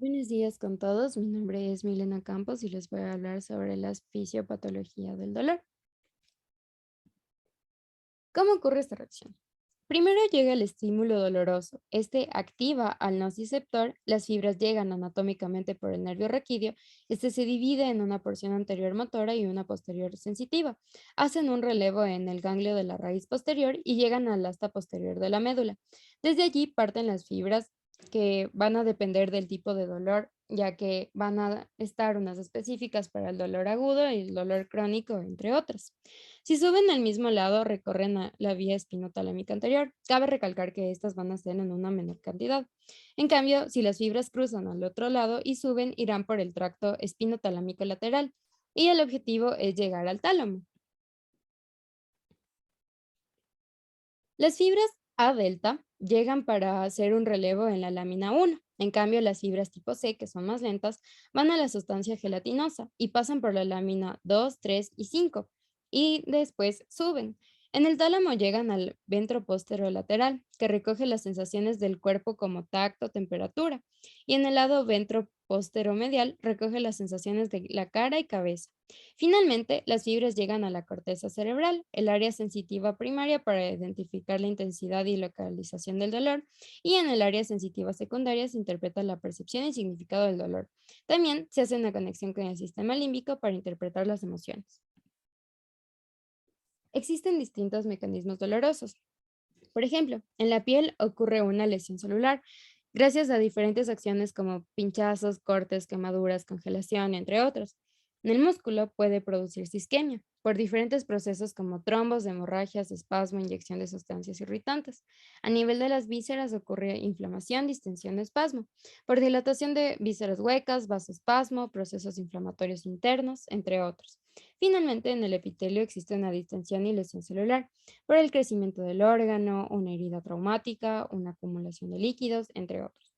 Buenos días con todos, mi nombre es Milena Campos y les voy a hablar sobre la fisiopatología del dolor. ¿Cómo ocurre esta reacción? Primero llega el estímulo doloroso. Este activa al nociceptor, las fibras llegan anatómicamente por el nervio raquídeo, este se divide en una porción anterior motora y una posterior sensitiva. Hacen un relevo en el ganglio de la raíz posterior y llegan al asta posterior de la médula. Desde allí parten las fibras que van a depender del tipo de dolor, ya que van a estar unas específicas para el dolor agudo y el dolor crónico, entre otras. Si suben al mismo lado, recorren la vía espinotalámica anterior. Cabe recalcar que estas van a ser en una menor cantidad. En cambio, si las fibras cruzan al otro lado y suben, irán por el tracto espinotalámico lateral. Y el objetivo es llegar al tálamo. Las fibras A delta llegan para hacer un relevo en la lámina 1. En cambio, las fibras tipo C, que son más lentas, van a la sustancia gelatinosa y pasan por la lámina 2, 3 y 5 y después suben. En el tálamo llegan al lateral, que recoge las sensaciones del cuerpo como tacto, temperatura, y en el lado medial recoge las sensaciones de la cara y cabeza. Finalmente, las fibras llegan a la corteza cerebral, el área sensitiva primaria para identificar la intensidad y localización del dolor, y en el área sensitiva secundaria se interpreta la percepción y significado del dolor. También se hace una conexión con el sistema límbico para interpretar las emociones. Existen distintos mecanismos dolorosos. Por ejemplo, en la piel ocurre una lesión celular, gracias a diferentes acciones como pinchazos, cortes, quemaduras, congelación, entre otros. En el músculo puede producirse isquemia por diferentes procesos como trombos, hemorragias, espasmo, inyección de sustancias irritantes. A nivel de las vísceras ocurre inflamación, distensión, espasmo, por dilatación de vísceras huecas, vasoespasmo, procesos inflamatorios internos, entre otros. Finalmente, en el epitelio existe una distensión y lesión celular por el crecimiento del órgano, una herida traumática, una acumulación de líquidos, entre otros.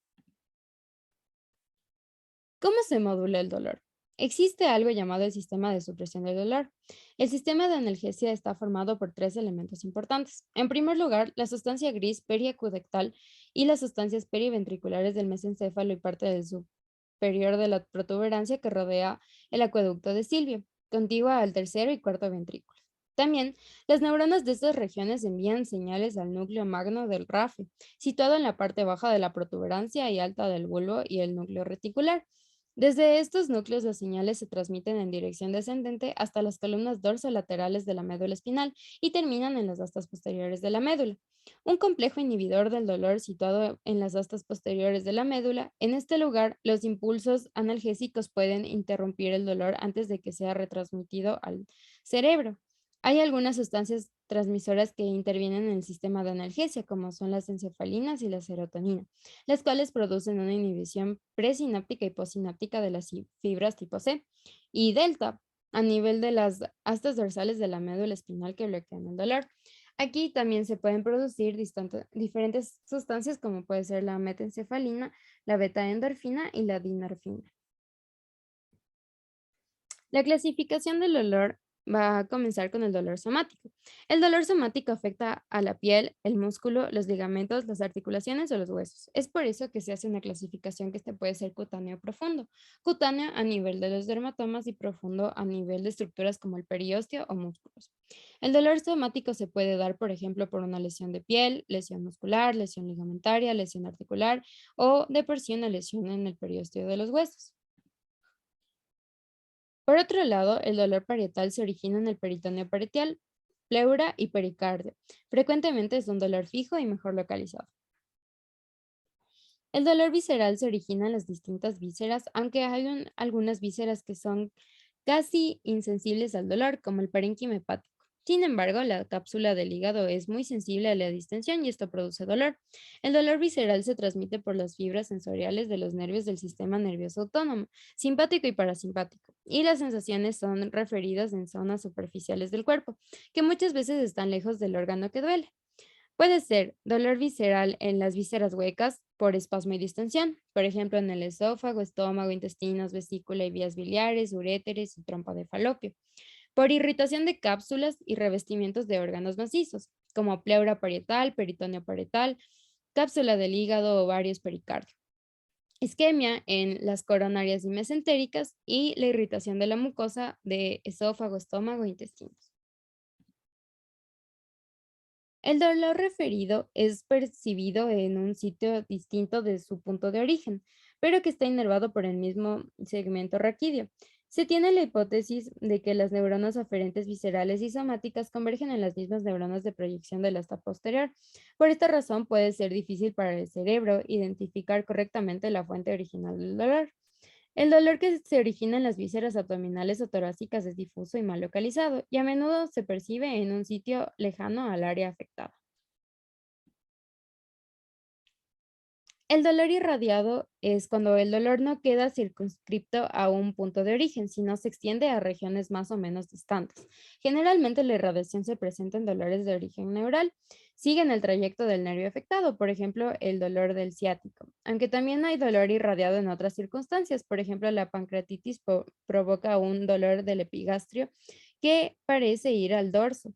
¿Cómo se modula el dolor? Existe algo llamado el sistema de supresión del dolor. El sistema de analgesia está formado por tres elementos importantes. En primer lugar, la sustancia gris periaqueductal y las sustancias periventriculares del mesencéfalo y parte del superior de la protuberancia que rodea el acueducto de Silvio, contigua al tercero y cuarto ventrículo. También, las neuronas de estas regiones envían señales al núcleo magno del RAFE, situado en la parte baja de la protuberancia y alta del bulbo y el núcleo reticular. Desde estos núcleos las señales se transmiten en dirección descendente hasta las columnas dorsolaterales de la médula espinal y terminan en las astas posteriores de la médula. Un complejo inhibidor del dolor situado en las astas posteriores de la médula, en este lugar los impulsos analgésicos pueden interrumpir el dolor antes de que sea retransmitido al cerebro. Hay algunas sustancias transmisoras que intervienen en el sistema de analgesia, como son las encefalinas y la serotonina, las cuales producen una inhibición presináptica y postsináptica de las fibras tipo C y delta a nivel de las astas dorsales de la médula espinal que bloquean el dolor. Aquí también se pueden producir diferentes sustancias como puede ser la metencefalina, la beta-endorfina y la dinorfina. La clasificación del dolor va a comenzar con el dolor somático. El dolor somático afecta a la piel, el músculo, los ligamentos, las articulaciones o los huesos. Es por eso que se hace una clasificación que este puede ser cutáneo profundo. Cutáneo a nivel de los dermatomas y profundo a nivel de estructuras como el periósteo o músculos. El dolor somático se puede dar, por ejemplo, por una lesión de piel, lesión muscular, lesión ligamentaria, lesión articular o de por sí una lesión en el periósteo de los huesos. Por otro lado, el dolor parietal se origina en el peritoneo parietal, pleura y pericardio. Frecuentemente es un dolor fijo y mejor localizado. El dolor visceral se origina en las distintas vísceras, aunque hay algunas vísceras que son casi insensibles al dolor, como el parénquima hepático. Sin embargo, la cápsula del hígado es muy sensible a la distensión y esto produce dolor. El dolor visceral se transmite por las fibras sensoriales de los nervios del sistema nervioso autónomo, simpático y parasimpático, y las sensaciones son referidas en zonas superficiales del cuerpo, que muchas veces están lejos del órgano que duele. Puede ser dolor visceral en las vísceras huecas por espasmo y distensión, por ejemplo en el esófago, estómago, intestinos, vesícula y vías biliares, uréteres y trompa de falopio. Por irritación de cápsulas y revestimientos de órganos macizos, como pleura parietal, peritoneo parietal, cápsula del hígado, ovarios, pericardio. isquemia en las coronarias y mesentéricas y la irritación de la mucosa de esófago, estómago e intestinos. El dolor referido es percibido en un sitio distinto de su punto de origen, pero que está inervado por el mismo segmento raquídeo. Se tiene la hipótesis de que las neuronas aferentes viscerales y somáticas convergen en las mismas neuronas de proyección del asta posterior. Por esta razón puede ser difícil para el cerebro identificar correctamente la fuente original del dolor. El dolor que se origina en las vísceras abdominales o torácicas es difuso y mal localizado, y a menudo se percibe en un sitio lejano al área afectada. El dolor irradiado es cuando el dolor no queda circunscripto a un punto de origen, sino se extiende a regiones más o menos distantes. Generalmente la irradiación se presenta en dolores de origen neural. Siguen el trayecto del nervio afectado, por ejemplo, el dolor del ciático. Aunque también hay dolor irradiado en otras circunstancias, por ejemplo, la pancreatitis provoca un dolor del epigastrio que parece ir al dorso.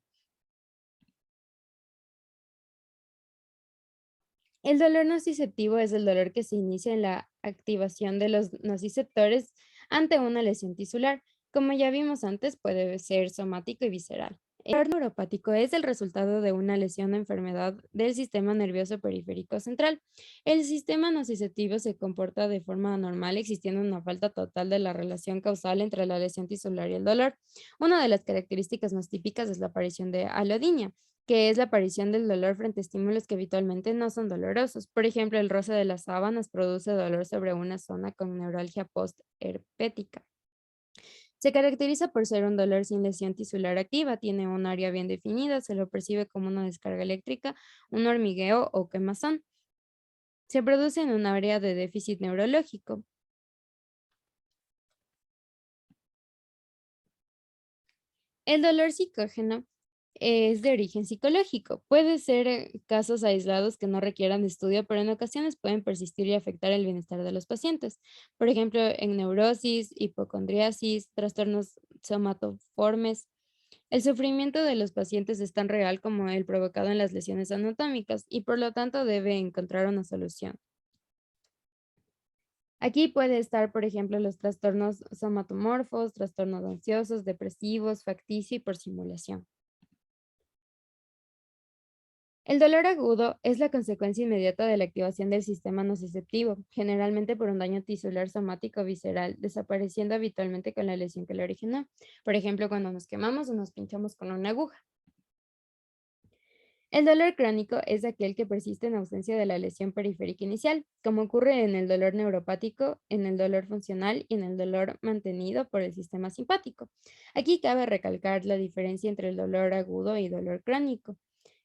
El dolor nociceptivo es el dolor que se inicia en la activación de los nociceptores ante una lesión tisular. Como ya vimos antes, puede ser somático y visceral. El dolor neuropático es el resultado de una lesión o enfermedad del sistema nervioso periférico central. El sistema nociceptivo se comporta de forma anormal, existiendo una falta total de la relación causal entre la lesión tisular y el dolor. Una de las características más típicas es la aparición de alodinia, que es la aparición del dolor frente a estímulos que habitualmente no son dolorosos. Por ejemplo, el roce de las sábanas produce dolor sobre una zona con neuralgia postherpética. Se caracteriza por ser un dolor sin lesión tisular activa, tiene un área bien definida, se lo percibe como una descarga eléctrica, un hormigueo o quemazón. Se produce en un área de déficit neurológico. El dolor psicógeno es de origen psicológico. Puede ser casos aislados que no requieran de estudio, pero en ocasiones pueden persistir y afectar el bienestar de los pacientes. Por ejemplo, en neurosis, hipocondriasis, trastornos somatoformes. El sufrimiento de los pacientes es tan real como el provocado en las lesiones anatómicas y por lo tanto debe encontrar una solución. Aquí puede estar, por ejemplo, los trastornos somatomorfos, trastornos ansiosos, depresivos, facticio y por simulación. El dolor agudo es la consecuencia inmediata de la activación del sistema nociceptivo, generalmente por un daño tisular somático visceral, desapareciendo habitualmente con la lesión que lo originó. Por ejemplo, cuando nos quemamos o nos pinchamos con una aguja. El dolor crónico es aquel que persiste en ausencia de la lesión periférica inicial, como ocurre en el dolor neuropático, en el dolor funcional y en el dolor mantenido por el sistema simpático. Aquí cabe recalcar la diferencia entre el dolor agudo y dolor crónico,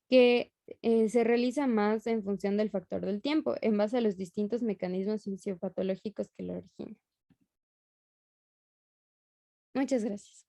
que se realiza más en función del factor del tiempo, en base a los distintos mecanismos fisiopatológicos que lo originan. Muchas gracias.